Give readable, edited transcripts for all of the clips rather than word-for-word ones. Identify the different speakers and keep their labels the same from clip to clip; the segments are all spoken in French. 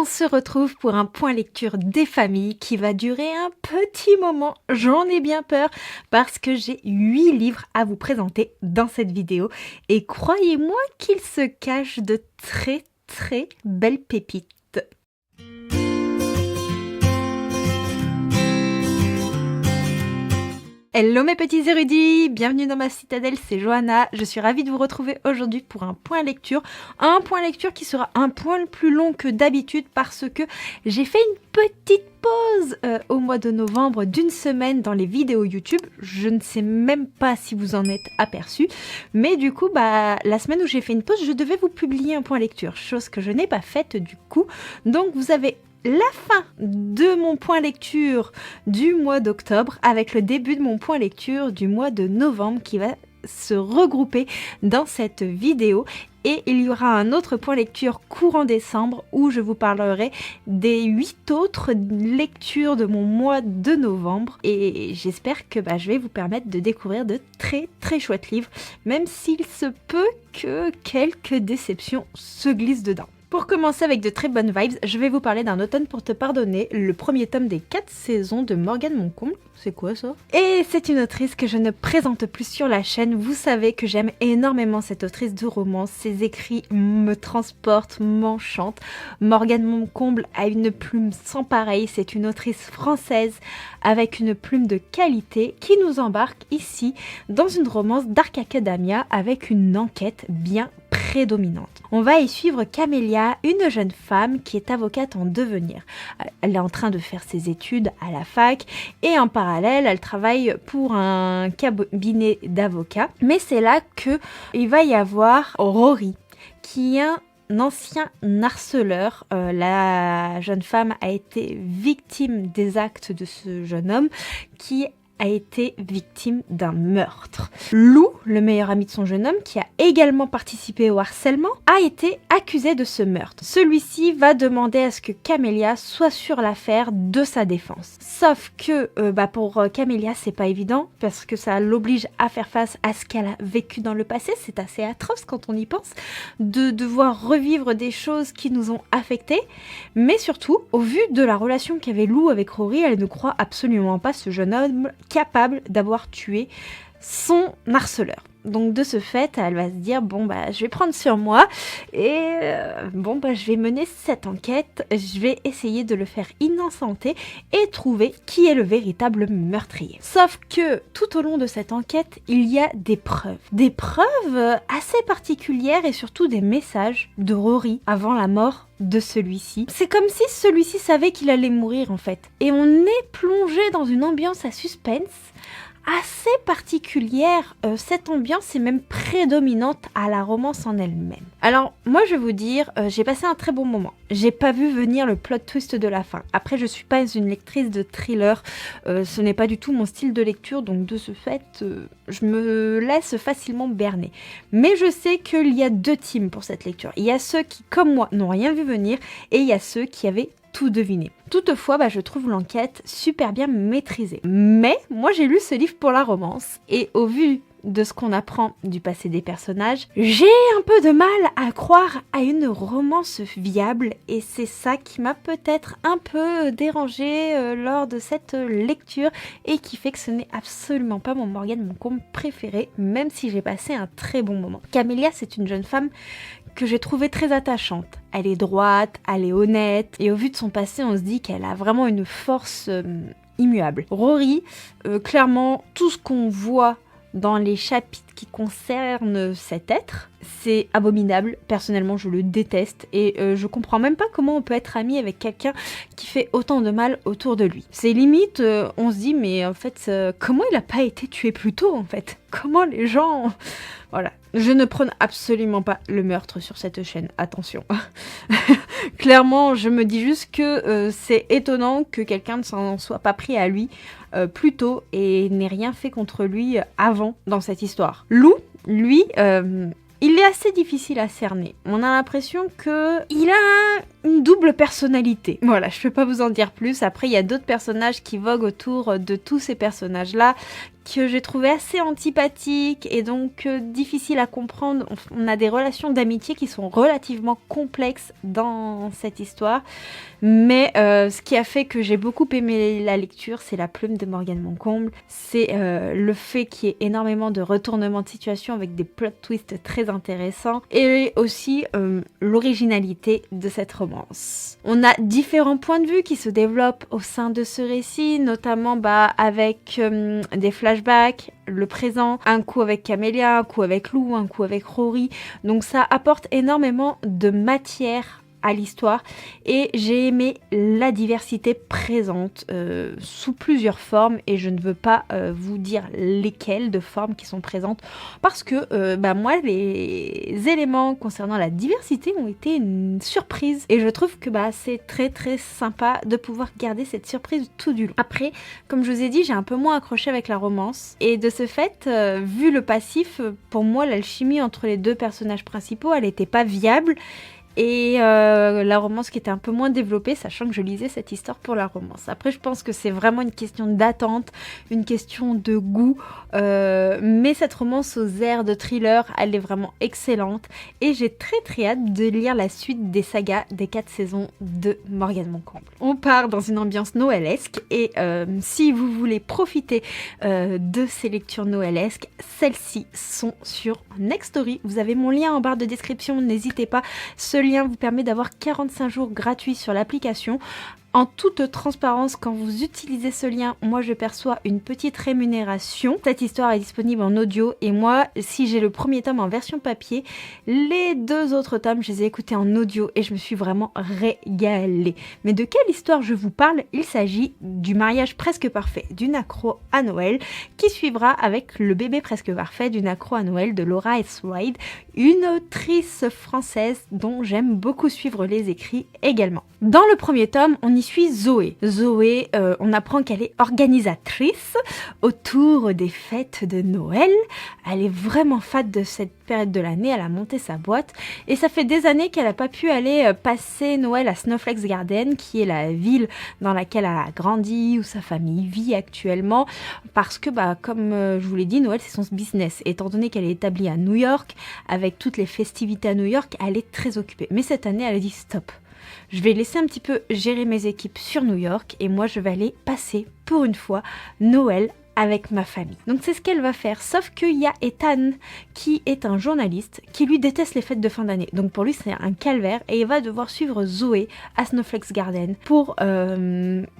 Speaker 1: On se retrouve pour un point lecture des familles qui va durer un petit moment. J'en ai bien peur parce que j'ai 8 livres à vous présenter dans cette vidéo. Et croyez-moi qu'il se cache de très belles pépites. Hello mes petits érudits, bienvenue dans ma citadelle, c'est Johanna. Je suis ravie de vous retrouver aujourd'hui pour un point lecture. Un point lecture qui sera un poil plus long que d'habitude parce que j'ai fait une petite pause au mois de novembre d'une semaine dans les vidéos YouTube. Je ne sais même pas si vous en êtes aperçu, mais du coup, la semaine où j'ai fait une pause, je devais vous publier un point lecture, chose que je n'ai pas faite du coup. Donc vous avez la fin de mon point lecture du mois d'octobre avec le début de mon point lecture du mois de novembre qui va se regrouper dans cette vidéo. Et il y aura un autre point lecture courant décembre où je vous parlerai des 8 autres lectures de mon mois de novembre. Et j'espère que je vais vous permettre de découvrir de très chouettes livres, même s'il se peut que quelques déceptions se glissent dedans. Pour commencer avec de très bonnes vibes, je vais vous parler d'un automne pour te pardonner, le premier tome des 4 saisons de Morgane Moncomble. C'est quoi ça? Et c'est une autrice que je ne présente plus sur la chaîne. Vous savez que j'aime énormément cette autrice de romance. Ses écrits me transportent, m'enchantent. Morgane Moncomble a une plume sans pareil. C'est une autrice française avec une plume de qualité qui nous embarque ici dans une romance Dark Academia avec une enquête bien prédominante. On va y suivre Camélia, une jeune femme qui est avocate en devenir. Elle est en train de faire ses études à la fac et en parallèle, elle travaille pour un cabinet d'avocats. Mais c'est là que il va y avoir Rory, qui est un ancien harceleur. La jeune femme a été victime des actes de ce jeune homme qui a été victime d'un meurtre. Lou, le meilleur ami de son jeune homme, qui a également participé au harcèlement, a été accusé de ce meurtre. Celui-ci va demander à ce que Camélia soit sur l'affaire de sa défense. Sauf que pour Camélia, c'est pas évident parce que ça l'oblige à faire face à ce qu'elle a vécu dans le passé. C'est assez atroce quand on y pense, de devoir revivre des choses qui nous ont affectés. Mais surtout, au vu de la relation qu'avait Lou avec Rory, elle ne croit absolument pas ce jeune homme capable d'avoir tué son harceleur. Donc de ce fait, elle va se dire je vais prendre sur moi et je vais mener cette enquête, je vais essayer de le faire innocenter et trouver qui est le véritable meurtrier. Sauf que tout au long de cette enquête, il y a des preuves assez particulières et surtout des messages de Rory avant la mort de celui-ci. C'est comme si celui-ci savait qu'il allait mourir en fait. Et on est plongé dans une ambiance à suspense assez particulière. Cette ambiance est même prédominante à la romance en elle-même. Alors moi je vais vous dire, j'ai passé un très bon moment. J'ai pas vu venir le plot twist de la fin. Après je suis pas une lectrice de thriller, ce n'est pas du tout mon style de lecture, donc de ce fait je me laisse facilement berner. Mais je sais qu'il y a 2 teams pour cette lecture. Il y a ceux qui comme moi n'ont rien vu venir et il y a ceux qui avaient tout deviné. Toutefois, je trouve l'enquête super bien maîtrisée. Mais moi j'ai lu ce livre pour la romance et au vu de ce qu'on apprend du passé des personnages, j'ai un peu de mal à croire à une romance viable et c'est ça qui m'a peut-être un peu dérangée lors de cette lecture et qui fait que ce n'est absolument pas mon Morgane Moncomble préféré, même si j'ai passé un très bon moment. Camélia, c'est une jeune femme que j'ai trouvée très attachante. Elle est droite, elle est honnête et au vu de son passé, on se dit qu'elle a vraiment une force immuable. Rory, clairement, tout ce qu'on voit dans les chapitres qui concernent cet être, c'est abominable. Personnellement, je le déteste et je comprends même pas comment on peut être ami avec quelqu'un qui fait autant de mal autour de lui. C'est limite, on se dit, mais en fait, comment il a pas été tué plus tôt en fait? Comment les gens... Voilà. Je ne prône absolument pas le meurtre sur cette chaîne, attention. Clairement, je me dis juste que c'est étonnant que quelqu'un ne s'en soit pas pris à lui plus tôt et n'ait rien fait contre lui avant dans cette histoire. Lou, lui, il est assez difficile à cerner. On a l'impression qu'il a une double personnalité. Voilà, je peux pas vous en dire plus. Après, il y a d'autres personnages qui voguent autour de tous ces personnages-là que j'ai trouvé assez antipathiques et donc difficiles à comprendre. On a des relations d'amitié qui sont relativement complexes dans cette histoire, mais ce qui a fait que j'ai beaucoup aimé la lecture, c'est la plume de Morgane Moncomble, c'est le fait qu'il y ait énormément de retournements de situation avec des plot twists très intéressants et aussi l'originalité de cette romance. On a différents points de vue qui se développent au sein de ce récit, notamment avec des flashbacks, le présent, un coup avec Camélia, un coup avec Lou, un coup avec Rory. Donc ça apporte énormément de matière à l'histoire et j'ai aimé la diversité présente sous plusieurs formes et je ne veux pas vous dire lesquelles de formes qui sont présentes parce que moi les éléments concernant la diversité ont été une surprise et je trouve que c'est très très sympa de pouvoir garder cette surprise tout du long. Après, comme je vous ai dit, j'ai un peu moins accroché avec la romance et de ce fait, vu le passif, pour moi l'alchimie entre les deux personnages principaux, elle n'était pas viable. Et la romance qui était un peu moins développée, sachant que je lisais cette histoire pour la romance. Après, je pense que c'est vraiment une question d'attente, une question de goût. Mais cette romance aux airs de thriller, elle est vraiment excellente. Et j'ai très très hâte de lire la suite des sagas des 4 saisons de Morgane Moncomble. On part dans une ambiance noëlesque. Et si vous voulez profiter de ces lectures noëlesques, celles-ci sont sur Nextory. Vous avez mon lien en barre de description, n'hésitez pas. Ce lien vous permet d'avoir 45 jours gratuits sur l'application. En toute transparence, quand vous utilisez ce lien, moi je perçois une petite rémunération. Cette histoire est disponible en audio et moi, si j'ai le premier tome en version papier, les 2 autres tomes, je les ai écoutés en audio et je me suis vraiment régalée. Mais de quelle histoire je vous parle? Il s'agit du mariage presque parfait d'une accro à Noël qui suivra avec le bébé presque parfait d'une accro à Noël de Laura Eswide, une autrice française dont j'aime beaucoup suivre les écrits également. Dans le premier tome, on y suit Zoé. Zoé, on apprend qu'elle est organisatrice autour des fêtes de Noël. Elle est vraiment fan de cette période de l'année, elle a monté sa boîte et ça fait des années qu'elle n'a pas pu aller passer Noël à Snowflakes Garden, qui est la ville dans laquelle elle a grandi, où sa famille vit actuellement, parce que comme je vous l'ai dit, Noël c'est son business. Étant donné qu'elle est établie à New York, avec toutes les festivités à New York, elle est très occupée. Mais cette année, elle a dit stop. Je vais laisser un petit peu gérer mes équipes sur New York et moi je vais aller passer pour une fois Noël avec ma famille. Donc c'est ce qu'elle va faire, sauf qu'il y a Ethan qui est un journaliste qui lui déteste les fêtes de fin d'année. Donc pour lui c'est un calvaire et il va devoir suivre Zoé à Snowflakes Garden pour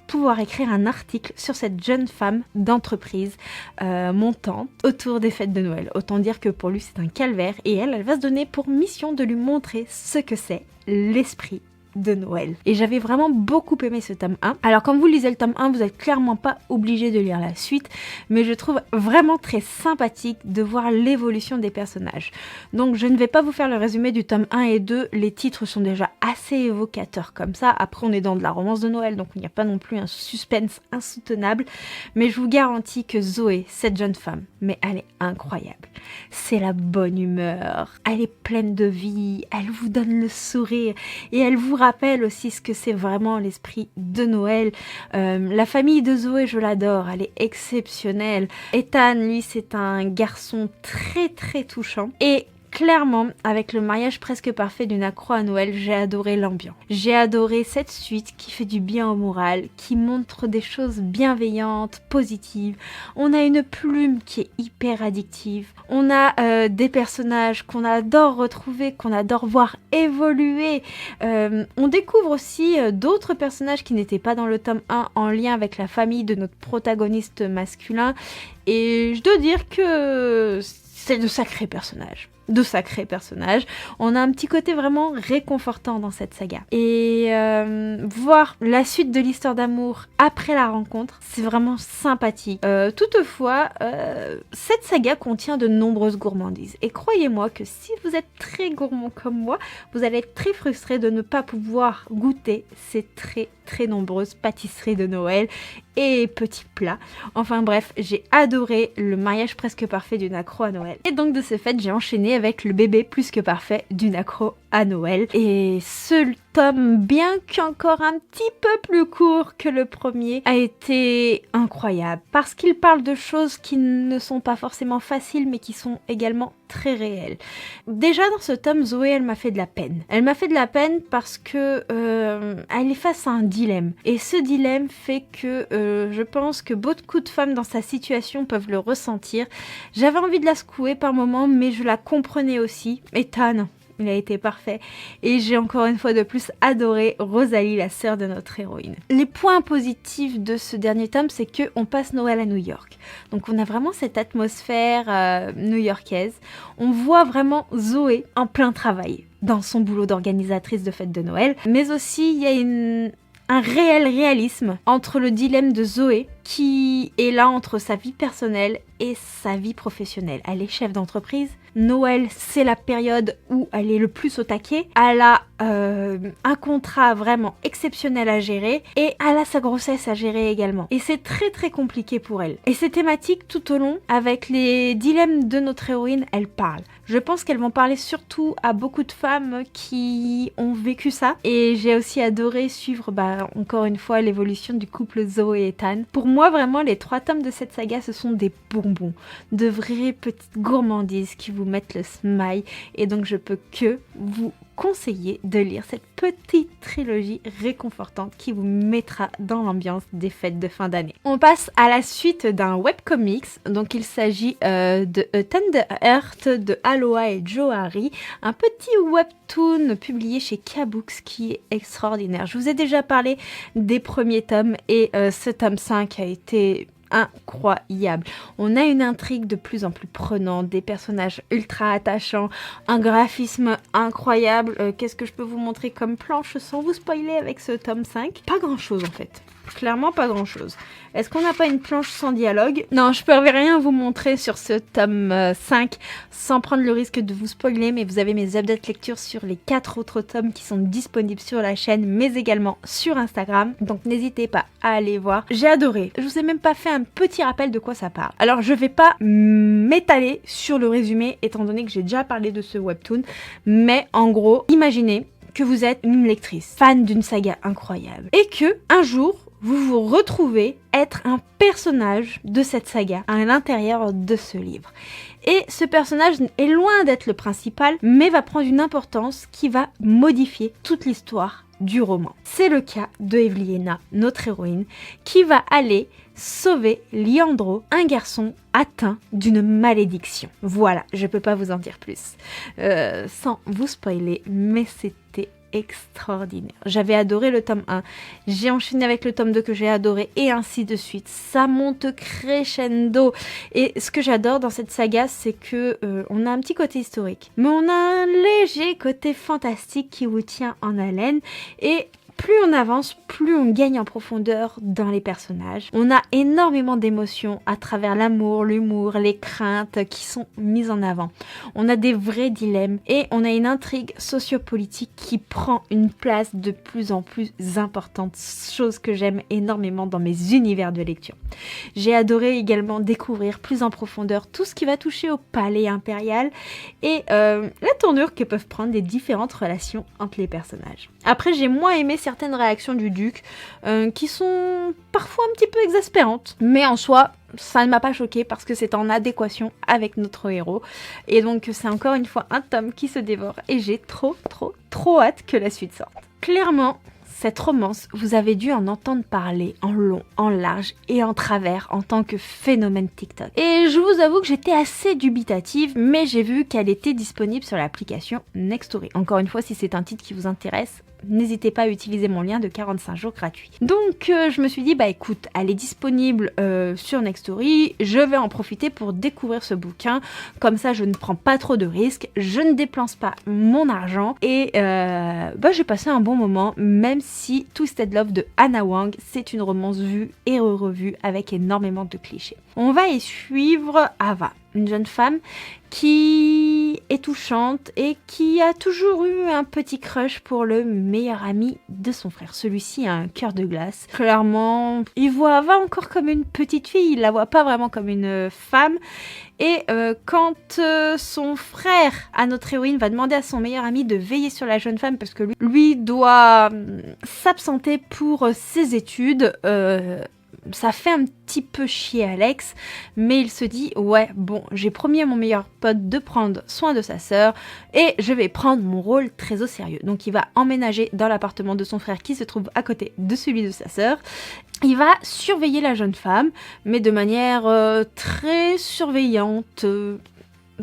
Speaker 1: pouvoir écrire un article sur cette jeune femme d'entreprise montant autour des fêtes de Noël. Autant dire que pour lui c'est un calvaire et elle va se donner pour mission de lui montrer ce que c'est l'esprit de Noël. Et j'avais vraiment beaucoup aimé ce tome 1. Alors quand vous lisez le tome 1, vous n'êtes clairement pas obligé de lire la suite, mais je trouve vraiment très sympathique de voir l'évolution des personnages. Donc je ne vais pas vous faire le résumé du tome 1 et 2, les titres sont déjà assez évocateurs comme ça. Après on est dans de la romance de Noël, donc il n'y a pas non plus un suspense insoutenable, mais je vous garantis que Zoé, cette jeune femme, mais elle est incroyable. C'est la bonne humeur, elle est pleine de vie, elle vous donne le sourire et elle vous rappelle aussi ce que c'est vraiment l'esprit de Noël. La famille de Zoé, je l'adore, elle est exceptionnelle. Ethan, lui, c'est un garçon très très touchant et clairement, avec le mariage presque parfait d'une accro à Noël, j'ai adoré l'ambiance. J'ai adoré cette suite qui fait du bien au moral, qui montre des choses bienveillantes, positives. On a une plume qui est hyper addictive. On a des personnages qu'on adore retrouver, qu'on adore voir évoluer. On découvre aussi d'autres personnages qui n'étaient pas dans le tome 1 en lien avec la famille de notre protagoniste masculin. Et je dois dire que c'est de sacrés personnages. On a un petit côté vraiment réconfortant dans cette saga. Et voir la suite de l'histoire d'amour après la rencontre, c'est vraiment sympathique. Toutefois, cette saga contient de nombreuses gourmandises. Et croyez-moi que si vous êtes très gourmand comme moi, vous allez être très frustré de ne pas pouvoir goûter ces très très nombreuses pâtisseries de Noël et petits plats. Enfin bref, j'ai adoré le mariage presque parfait d'une accro à Noël. Et donc de ce fait, j'ai enchaîné avec le bébé plus que parfait d'une accro à Noël. Et ce tome, bien qu'encore un petit peu plus court que le premier, a été incroyable parce qu'il parle de choses qui ne sont pas forcément faciles mais qui sont également très réelles. Déjà dans ce tome, Zoé, elle m'a fait de la peine. Elle m'a fait de la peine parce que elle est face à un dilemme. Et ce dilemme fait que je pense que beaucoup de femmes dans sa situation peuvent le ressentir. J'avais envie de la secouer par moments, mais je la comprenais aussi. Ethan, il a été parfait. Et j'ai encore une fois de plus adoré Rosalie, la sœur de notre héroïne. Les points positifs de ce dernier tome, c'est qu'on passe Noël à New York. Donc on a vraiment cette atmosphère new-yorkaise. On voit vraiment Zoé en plein travail dans son boulot d'organisatrice de fête de Noël. Mais aussi, il y a un réel réalisme entre le dilemme de Zoé qui est là entre sa vie personnelle et sa vie professionnelle. Elle est chef d'entreprise. Noël, c'est la période où elle est le plus au taquet. Elle a un contrat vraiment exceptionnel à gérer et elle a sa grossesse à gérer également. Et c'est très très compliqué pour elle. Et ces thématiques tout au long, avec les dilemmes de notre héroïne, elle parle. Je pense qu'elles vont parler surtout à beaucoup de femmes qui ont vécu ça. Et j'ai aussi adoré suivre, encore une fois, l'évolution du couple Zoé et Ethan. Pour moi, vraiment, les 3 tomes de cette saga, ce sont des bonbons. De vraies petites gourmandises qui vous mettent le smile. Et donc, je peux que vous conseiller de lire cette petite trilogie réconfortante qui vous mettra dans l'ambiance des fêtes de fin d'année. On passe à la suite d'un webcomics, donc il s'agit de Tender Heart de Aloha et Joe Harry, un petit webtoon publié chez K-Books qui est extraordinaire. Je vous ai déjà parlé des premiers tomes et ce tome 5 a été incroyable. On a une intrigue de plus en plus prenante, des personnages ultra attachants, un graphisme incroyable. Qu'est-ce que je peux vous montrer comme planche sans vous spoiler avec ce tome 5 ? Pas grand chose en fait. Clairement pas grand chose. Est-ce qu'on n'a pas une planche sans dialogue ? Non, je peux rien vous montrer sur ce tome 5 sans prendre le risque de vous spoiler, mais vous avez mes updates lecture sur les 4 autres tomes qui sont disponibles sur la chaîne, mais également sur Instagram. Donc n'hésitez pas à aller voir. J'ai adoré. Je vous ai même pas fait un petit rappel de quoi ça parle. Alors je vais pas m'étaler sur le résumé étant donné que j'ai déjà parlé de ce webtoon, mais en gros, imaginez que vous êtes une lectrice, fan d'une saga incroyable, et que un jour, vous vous retrouvez être un personnage de cette saga à l'intérieur de ce livre. Et ce personnage est loin d'être le principal, mais va prendre une importance qui va modifier toute l'histoire du roman. C'est le cas de Evelina, notre héroïne, qui va aller sauver Leandro, un garçon atteint d'une malédiction. Voilà, je peux pas vous en dire plus. Sans vous spoiler, mais c'était extraordinaire. J'avais adoré le tome 1, j'ai enchaîné avec le tome 2 que j'ai adoré et ainsi de suite. Ça monte crescendo. Et ce que j'adore dans cette saga, c'est que on a un petit côté historique, mais on a un léger côté fantastique qui vous tient en haleine et plus on avance, plus on gagne en profondeur dans les personnages. On a énormément d'émotions à travers l'amour, l'humour, les craintes qui sont mises en avant. On a des vrais dilemmes et on a une intrigue sociopolitique qui prend une place de plus en plus importante, chose que j'aime énormément dans mes univers de lecture. J'ai adoré également découvrir plus en profondeur tout ce qui va toucher au palais impérial et la tournure que peuvent prendre les différentes relations entre les personnages. Après, j'ai moins aimé certaines réactions du duc qui sont parfois un petit peu exaspérantes, mais en soi ça ne m'a pas choquée parce que c'est en adéquation avec notre héros et donc c'est encore une fois un tome qui se dévore et j'ai trop hâte que la suite sorte. Clairement, cette romance, vous avez dû en entendre parler en long, en large et en travers en tant que phénomène TikTok. Et je vous avoue que j'étais assez dubitative, mais j'ai vu qu'elle était disponible sur l'application Nextory. Encore une fois, si c'est un titre qui vous intéresse, n'hésitez pas à utiliser mon lien de 45 jours gratuit. Donc je me suis dit, écoute, elle est disponible sur Nextory, je vais en profiter pour découvrir ce bouquin, comme ça je ne prends pas trop de risques, je ne dépense pas mon argent et j'ai passé un bon moment, même si Twisted Love de Hannah Wang, c'est une romance vue et revue avec énormément de clichés. On va y suivre Ava, une jeune femme qui qui est touchante et qui a toujours eu un petit crush pour le meilleur ami de son frère. Celui-ci a un cœur de glace. Clairement, il voit Ava encore comme une petite fille, il la voit pas vraiment comme une femme. Et quand son frère, à notre héroïne, va demander à son meilleur ami de veiller sur la jeune femme parce que lui doit s'absenter pour ses études, ça fait un petit peu chier Alex, mais il se dit ouais bon, j'ai promis à mon meilleur pote de prendre soin de sa sœur et je vais prendre mon rôle très au sérieux. Donc il va emménager dans l'appartement de son frère qui se trouve à côté de celui de sa sœur. Il va surveiller la jeune femme, mais de manière très surveillante.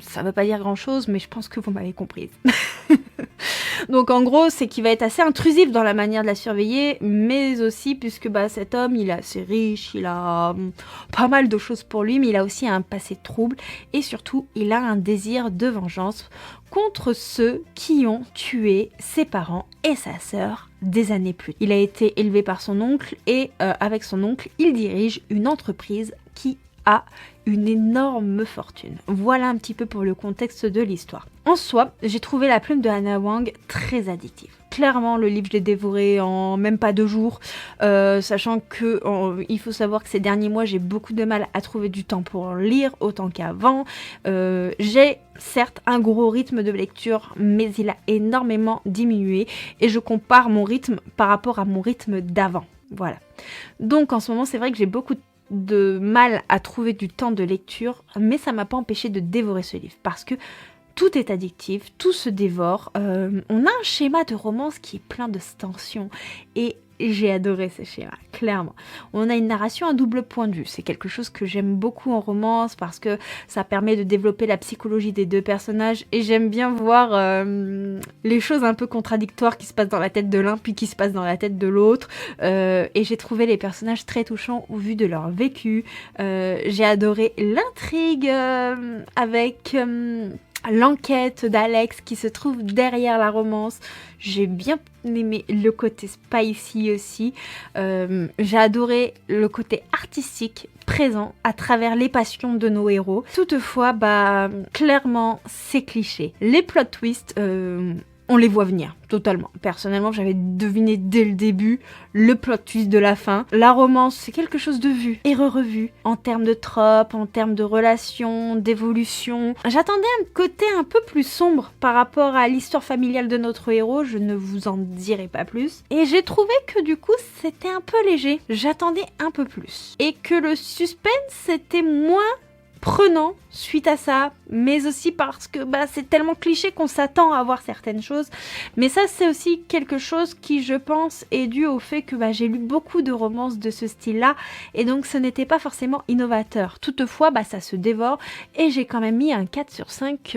Speaker 1: Ça ne veut pas dire grand-chose, mais je pense que vous m'avez comprise. Donc en gros, c'est qu'il va être assez intrusif dans la manière de la surveiller, mais aussi puisque cet homme, il est assez riche, il a pas mal de choses pour lui, mais il a aussi un passé trouble, et surtout, il a un désir de vengeance contre ceux qui ont tué ses parents et sa sœur des années plus tôt. Il a été élevé par son oncle, et avec son oncle, il dirige une entreprise qui a une énorme fortune. Voilà un petit peu pour le contexte de l'histoire. En soi, j'ai trouvé La Plume de Hannah Wang très addictive. Clairement, le livre, je l'ai dévoré en même pas 2 jours, sachant que il faut savoir que ces derniers mois, j'ai beaucoup de mal à trouver du temps pour lire autant qu'avant. J'ai certes un gros rythme de lecture, mais il a énormément diminué et je compare mon rythme par rapport à mon rythme d'avant. Voilà. Donc en ce moment, c'est vrai que j'ai beaucoup de mal à trouver du temps de lecture, mais ça m'a pas empêché de dévorer ce livre parce que tout est addictif, tout se dévore. On a un schéma de romance qui est plein de tension et j'ai adoré ce schéma, clairement. On a une narration à double point de vue. C'est quelque chose que j'aime beaucoup en romance parce que ça permet de développer la psychologie des deux personnages et j'aime bien voir les choses un peu contradictoires qui se passent dans la tête de l'un puis qui se passent dans la tête de l'autre. Et j'ai trouvé les personnages très touchants au vu de leur vécu. J'ai adoré l'intrigue avec l'enquête d'Alex qui se trouve derrière la romance. J'ai bien aimé le côté spicy aussi. J'ai adoré le côté artistique présent à travers les passions de nos héros. Toutefois, clairement, c'est cliché. Les plot twists, on les voit venir, totalement. Personnellement, j'avais deviné dès le début le plot twist de la fin. La romance, c'est quelque chose de vu et revu en termes de tropes, en termes de relations, d'évolution. J'attendais un côté un peu plus sombre par rapport à l'histoire familiale de notre héros, je ne vous en dirai pas plus. Et j'ai trouvé que du coup, c'était un peu léger. J'attendais un peu plus. Et que le suspense était moins prenant suite à ça, mais aussi parce que c'est tellement cliché qu'on s'attend à voir certaines choses. Mais ça, c'est aussi quelque chose qui, je pense, est dû au fait que j'ai lu beaucoup de romances de ce style-là, et donc ce n'était pas forcément innovateur. Toutefois, ça se dévore, et j'ai quand même mis un 4 sur 5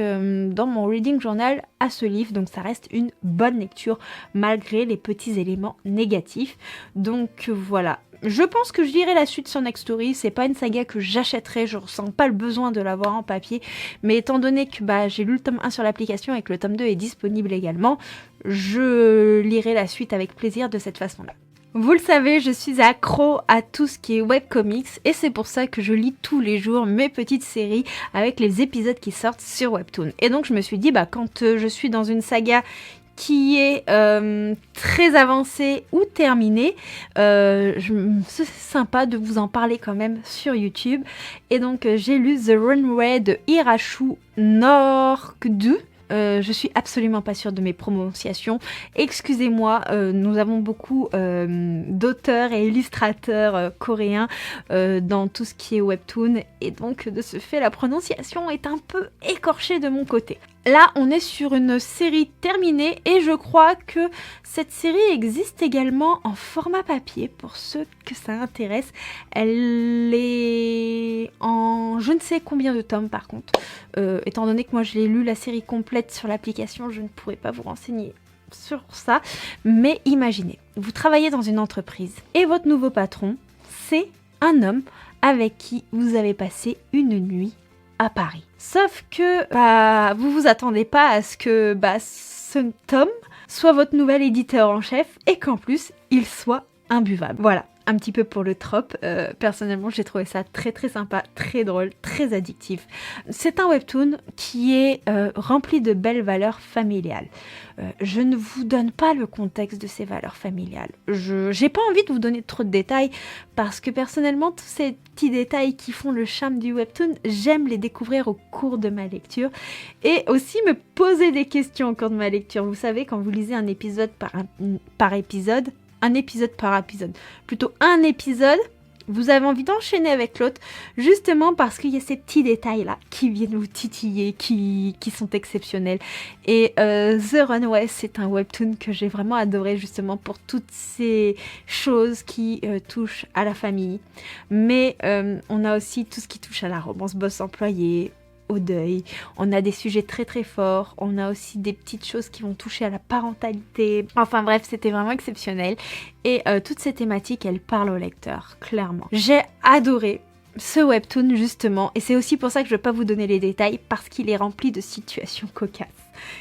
Speaker 1: dans mon reading journal à ce livre, donc ça reste une bonne lecture, malgré les petits éléments négatifs. Donc voilà. Je pense que je lirai la suite sur Next Story, c'est pas une saga que j'achèterai, je ressens pas le besoin de l'avoir en papier, mais étant donné que j'ai lu le tome 1 sur l'application et que le tome 2 est disponible également, je lirai la suite avec plaisir de cette façon-là. Vous le savez, je suis accro à tout ce qui est webcomics et c'est pour ça que je lis tous les jours mes petites séries avec les épisodes qui sortent sur Webtoon. Et donc je me suis dit, quand je suis dans une saga qui est très avancée ou terminée, c'est sympa de vous en parler quand même sur YouTube. Et donc j'ai lu The Runway de Hirashu Norgdu. Je suis absolument pas sûre de mes prononciations. Excusez-moi, nous avons beaucoup d'auteurs et illustrateurs coréens dans tout ce qui est webtoon. Et donc, de ce fait, la prononciation est un peu écorchée de mon côté. Là, on est sur une série terminée et je crois que cette série existe également en format papier pour ceux que ça intéresse. Elle est en je ne sais combien de tomes par contre. Étant donné que moi je l'ai lu la série complète sur l'application, je ne pourrais pas vous renseigner sur ça. Mais imaginez, vous travaillez dans une entreprise et votre nouveau patron, c'est un homme avec qui vous avez passé une nuit à Paris. Sauf que vous vous attendez pas à ce que cet homme soit votre nouvel éditeur en chef et qu'en plus il soit imbuvable. Voilà, un petit peu pour le trope. Personnellement, j'ai trouvé ça très très sympa, très drôle, très addictif. C'est un webtoon qui est rempli de belles valeurs familiales. Je ne vous donne pas le contexte de ces valeurs familiales. Je n'ai pas envie de vous donner trop de détails parce que personnellement, tous ces petits détails qui font le charme du webtoon, j'aime les découvrir au cours de ma lecture et aussi me poser des questions au cours de ma lecture. Vous savez, quand vous lisez un épisode par épisode, plutôt un épisode, vous avez envie d'enchaîner avec l'autre, justement parce qu'il y a ces petits détails-là qui viennent vous titiller, qui sont exceptionnels. Et The Runaway, c'est un webtoon que j'ai vraiment adoré, justement pour toutes ces choses qui touchent à la famille. Mais on a aussi tout ce qui touche à la romance boss-employé, au deuil, on a des sujets très très forts, on a aussi des petites choses qui vont toucher à la parentalité, enfin bref, c'était vraiment exceptionnel et toutes ces thématiques, elles parlent au lecteur, clairement. J'ai adoré ce webtoon justement et c'est aussi pour ça que je ne vais pas vous donner les détails parce qu'il est rempli de situations cocasses.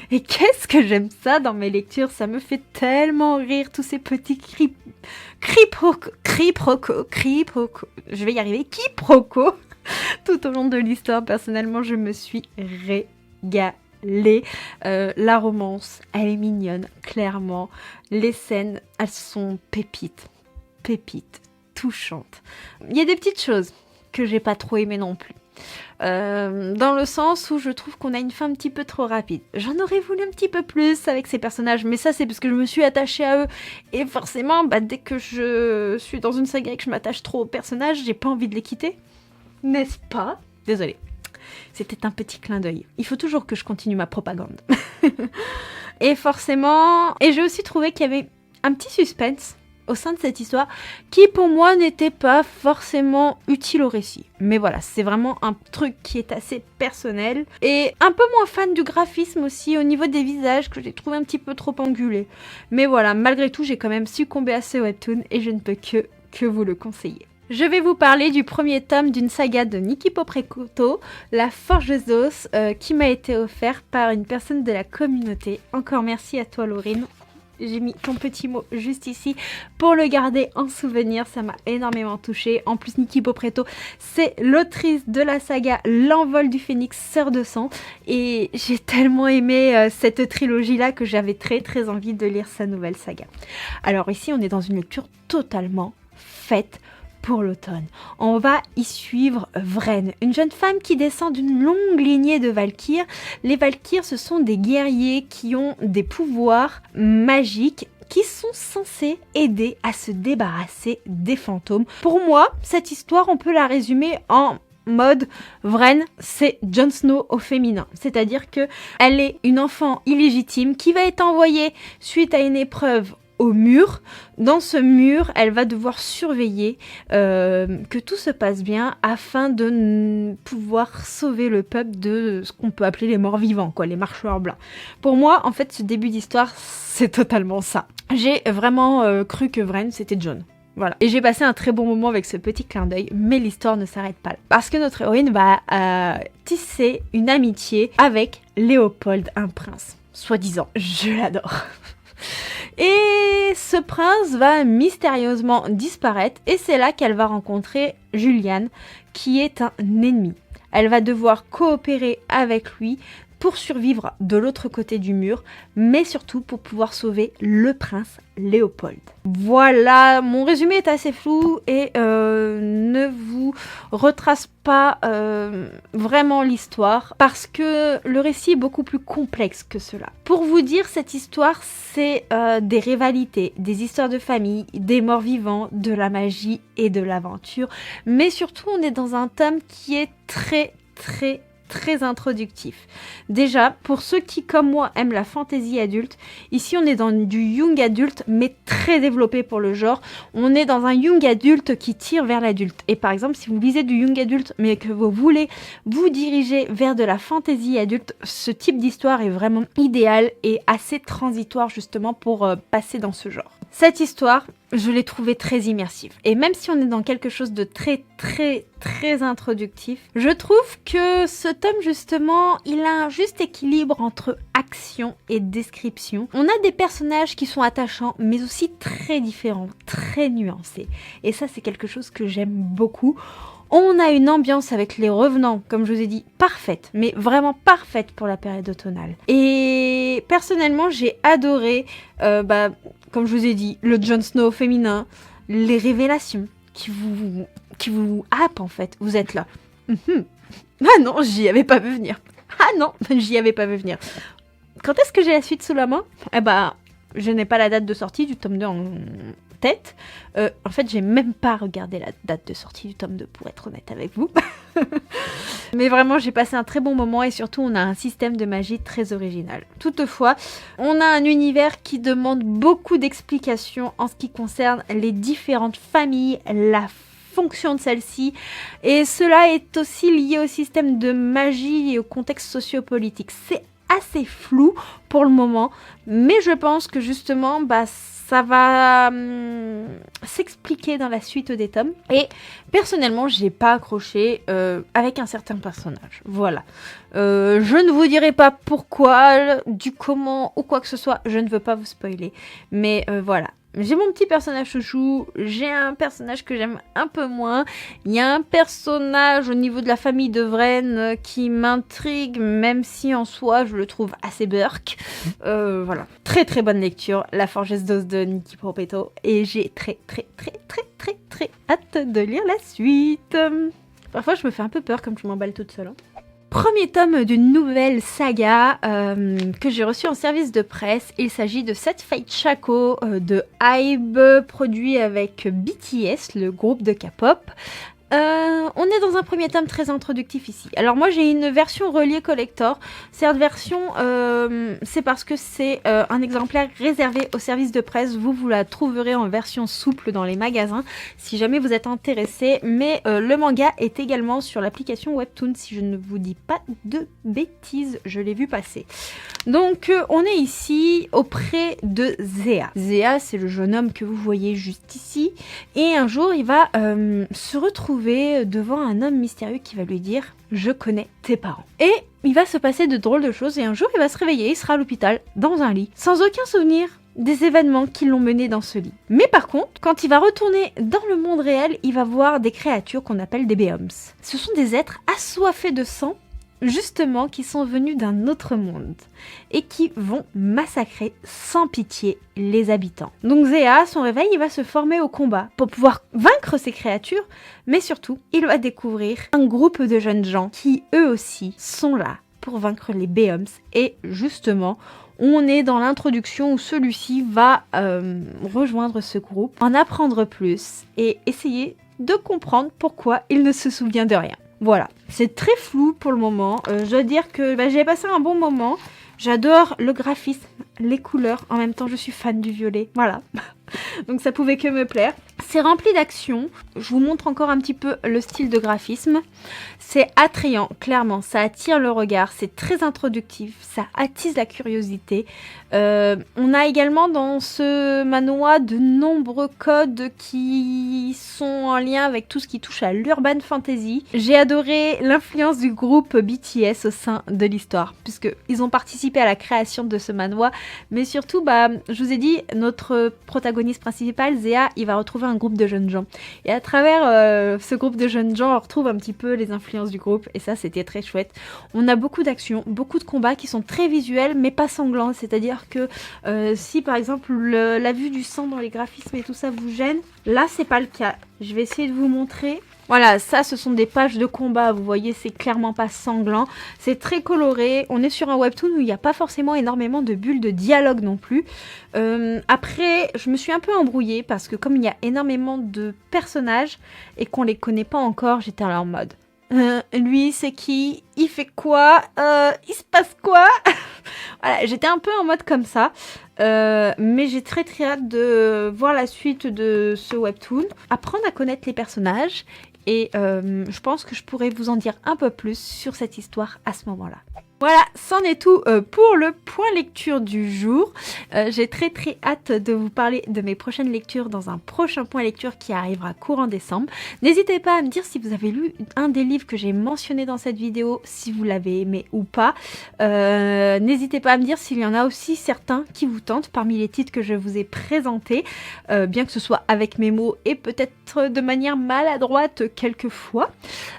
Speaker 1: Et qu'est-ce que j'aime ça dans mes lectures, ça me fait tellement rire tous ces petits quiproquos, je vais y arriver, quiproquos tout au long de l'histoire. Personnellement, je me suis régalée. La romance, elle est mignonne, clairement. Les scènes, elles sont pépites, touchantes. Il y a des petites choses que j'ai pas trop aimées non plus. Dans le sens où je trouve qu'on a une fin un petit peu trop rapide. J'en aurais voulu un petit peu plus avec ces personnages, mais ça c'est parce que je me suis attachée à eux et forcément dès que je suis dans une saga et que je m'attache trop aux personnages, j'ai pas envie de les quitter, n'est-ce pas? Désolée, c'était un petit clin d'œil. Il faut toujours que je continue ma propagande. Et forcément, et j'ai aussi trouvé qu'il y avait un petit suspense au sein de cette histoire qui pour moi n'était pas forcément utile au récit. Mais voilà, c'est vraiment un truc qui est assez personnel et un peu moins fan du graphisme aussi au niveau des visages que j'ai trouvé un petit peu trop angulés. Mais voilà, malgré tout, j'ai quand même succombé à ce webtoon et je ne peux que vous le conseiller. Je vais vous parler du premier tome d'une saga de Nikipo Prekoto, La Forge d'Os, qui m'a été offert par une personne de la communauté. Encore merci à toi Laurine. J'ai mis ton petit mot juste ici pour le garder en souvenir, ça m'a énormément touchée. En plus, Nikipo Preto, c'est l'autrice de la saga L'Envol du Phénix, Sœur de Sang. Et j'ai tellement aimé cette trilogie-là que j'avais très très envie de lire sa nouvelle saga. Alors ici, on est dans une lecture totalement faite pour l'automne. On va y suivre Vren, une jeune femme qui descend d'une longue lignée de Valkyres. Les Valkyres, ce sont des guerriers qui ont des pouvoirs magiques qui sont censés aider à se débarrasser des fantômes. Pour moi, cette histoire, on peut la résumer en mode Vren, c'est Jon Snow au féminin. C'est-à-dire que elle est une enfant illégitime qui va être envoyée suite à une épreuve au mur. Dans ce mur, elle va devoir surveiller que tout se passe bien afin de pouvoir sauver le peuple de ce qu'on peut appeler les morts vivants, quoi, les marcheurs blancs. Pour moi, en fait, ce début d'histoire, c'est totalement ça. J'ai vraiment cru que Vren, c'était Jon. Voilà. Et j'ai passé un très bon moment avec ce petit clin d'œil, mais l'histoire ne s'arrête pas là. Parce que notre héroïne va tisser une amitié avec Léopold, un prince. Soi-disant, je l'adore. Et ce prince va mystérieusement disparaître et c'est là qu'elle va rencontrer Julian qui est un ennemi. Elle va devoir coopérer avec lui pour survivre de l'autre côté du mur, mais surtout pour pouvoir sauver le prince Léopold. Voilà, mon résumé est assez flou et ne vous retrace pas vraiment l'histoire parce que le récit est beaucoup plus complexe que cela. Pour vous dire, cette histoire, c'est des rivalités, des histoires de famille, des morts vivants, de la magie et de l'aventure, mais surtout on est dans un tome qui est très introductif. Déjà, pour ceux qui, comme moi, aiment la fantasy adulte, ici on est dans du young adulte, mais très développé pour le genre. On est dans un young adulte qui tire vers l'adulte. Et par exemple, si vous lisez du young adulte, mais que vous voulez vous diriger vers de la fantasy adulte, ce type d'histoire est vraiment idéal et assez transitoire justement pour passer dans ce genre. Cette histoire, je l'ai trouvée très immersive. Et même si on est dans quelque chose de très introductif, je trouve que ce tome, justement, il a un juste équilibre entre action et description. On a des personnages qui sont attachants, mais aussi très différents, très nuancés. Et ça, c'est quelque chose que j'aime beaucoup. On a une ambiance avec les revenants, comme je vous ai dit, parfaite, mais vraiment parfaite pour la période automnale. Et personnellement, j'ai adoré, comme je vous ai dit, le Jon Snow féminin, les révélations qui vous happent en fait. Vous êtes là. Ah non, j'y avais pas vu venir. Ah non, j'y avais pas vu venir. Quand est-ce que j'ai la suite sous la main ? Je n'ai pas la date de sortie du tome 2 en tête. En fait, j'ai même pas regardé la date de sortie du tome 2 pour être honnête avec vous. Mais vraiment, j'ai passé un très bon moment et surtout, on a un système de magie très original. Toutefois, on a un univers qui demande beaucoup d'explications en ce qui concerne les différentes familles, la fonction de celle-ci, et cela est aussi lié au système de magie et au contexte sociopolitique. C'est assez flou pour le moment, mais je pense que justement, ça va s'expliquer dans la suite des tomes. Et personnellement, j'ai pas accroché avec un certain personnage. Voilà. Je ne vous dirai pas pourquoi, du comment ou quoi que ce soit. Je ne veux pas vous spoiler. Mais voilà. J'ai mon petit personnage chouchou, j'ai un personnage que j'aime un peu moins, il y a un personnage au niveau de la famille de Vren qui m'intrigue, même si en soi je le trouve assez burk. Voilà, très très bonne lecture, La Forgeresse d'Os de Nicky Propetto, et j'ai très hâte de lire la suite. Parfois je me fais un peu peur comme je m'emballe toute seule. Premier tome d'une nouvelle saga que j'ai reçue en service de presse. Il s'agit de Set Fate Shaco de Hybe, produit avec BTS, le groupe de K-pop. On est dans un premier tome très introductif ici. Alors moi j'ai une version reliée collector. Cette version c'est parce que c'est un exemplaire réservé au service de presse. Vous la trouverez en version souple dans les magasins si jamais vous êtes intéressé. Mais le manga est également sur l'application Webtoon si je ne vous dis pas de bêtises. Je l'ai vu passer. Donc on est ici auprès de Zéa. Zéa, c'est le jeune homme que vous voyez juste ici. Et un jour il va se retrouver devant un homme mystérieux qui va lui dire « Je connais tes parents ». Et il va se passer de drôles de choses et un jour il va se réveiller, il sera à l'hôpital, dans un lit, sans aucun souvenir des événements qui l'ont mené dans ce lit. Mais par contre, quand il va retourner dans le monde réel, il va voir des créatures qu'on appelle des Beoms. Ce sont des êtres assoiffés de sang, justement, qui sont venus d'un autre monde et qui vont massacrer sans pitié les habitants. Donc Zéa, à son réveil, il va se former au combat pour pouvoir vaincre ces créatures, mais surtout, il va découvrir un groupe de jeunes gens qui, eux aussi, sont là pour vaincre les Beoms. Et justement, on est dans l'introduction où celui-ci va rejoindre ce groupe, en apprendre plus et essayer de comprendre pourquoi il ne se souvient de rien. Voilà, c'est très flou pour le moment. Je dois dire que j'ai passé un bon moment. J'adore le graphisme, les couleurs. En même temps, je suis fan du violet. Voilà. Donc ça pouvait que me plaire. C'est rempli d'action. Je vous montre encore un petit peu le style de graphisme. C'est attrayant, clairement. Ça attire le regard. C'est très introductif. Ça attise la curiosité. On a également dans ce manoir de nombreux codes qui sont en lien avec tout ce qui touche à l'urban fantasy. J'ai adoré l'influence du groupe BTS au sein de l'histoire, puisqu'ils ont participé à la création de ce manoir. Mais surtout, je vous ai dit, notre protagoniste principal, Zéa, il va retrouver un groupe de jeunes gens. Et à travers ce groupe de jeunes gens, on retrouve un petit peu les influences du groupe. Et ça, c'était très chouette. On a beaucoup d'actions, beaucoup de combats qui sont très visuels, mais pas sanglants. C'est-à-dire que si par exemple la vue du sang dans les graphismes et tout ça vous gêne, là c'est pas le cas. Je vais essayer de vous montrer. Voilà, ça ce sont des pages de combat, vous voyez, c'est clairement pas sanglant, c'est très coloré, on est sur un webtoon où il n'y a pas forcément énormément de bulles de dialogue non plus. Après, je me suis un peu embrouillée parce que comme il y a énormément de personnages et qu'on les connaît pas encore, j'étais là en mode... lui c'est qui, il fait quoi, il se passe quoi. Voilà, j'étais un peu en mode comme ça, mais j'ai très hâte de voir la suite de ce webtoon, apprendre à connaître les personnages et je pense que je pourrais vous en dire un peu plus sur cette histoire à ce moment-là. Voilà, c'en est tout pour le point lecture du jour. J'ai très hâte de vous parler de mes prochaines lectures dans un prochain point lecture qui arrivera courant décembre. N'hésitez pas à me dire si vous avez lu un des livres que j'ai mentionné dans cette vidéo, si vous l'avez aimé ou pas. N'hésitez pas à me dire s'il y en a aussi certains qui vous tentent parmi les titres que je vous ai présentés, bien que ce soit avec mes mots et peut-être de manière maladroite quelquefois.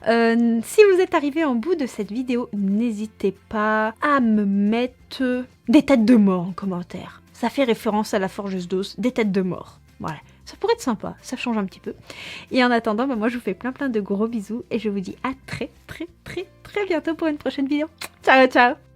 Speaker 1: Si vous êtes arrivé en bout de cette vidéo, n'hésitez pas à me mettre des têtes de mort en commentaire. Ça fait référence à la forgeuse d'os, des têtes de mort. Voilà, ça pourrait être sympa, ça change un petit peu. Et en attendant, moi je vous fais plein de gros bisous et je vous dis à très bientôt pour une prochaine vidéo. Ciao ciao.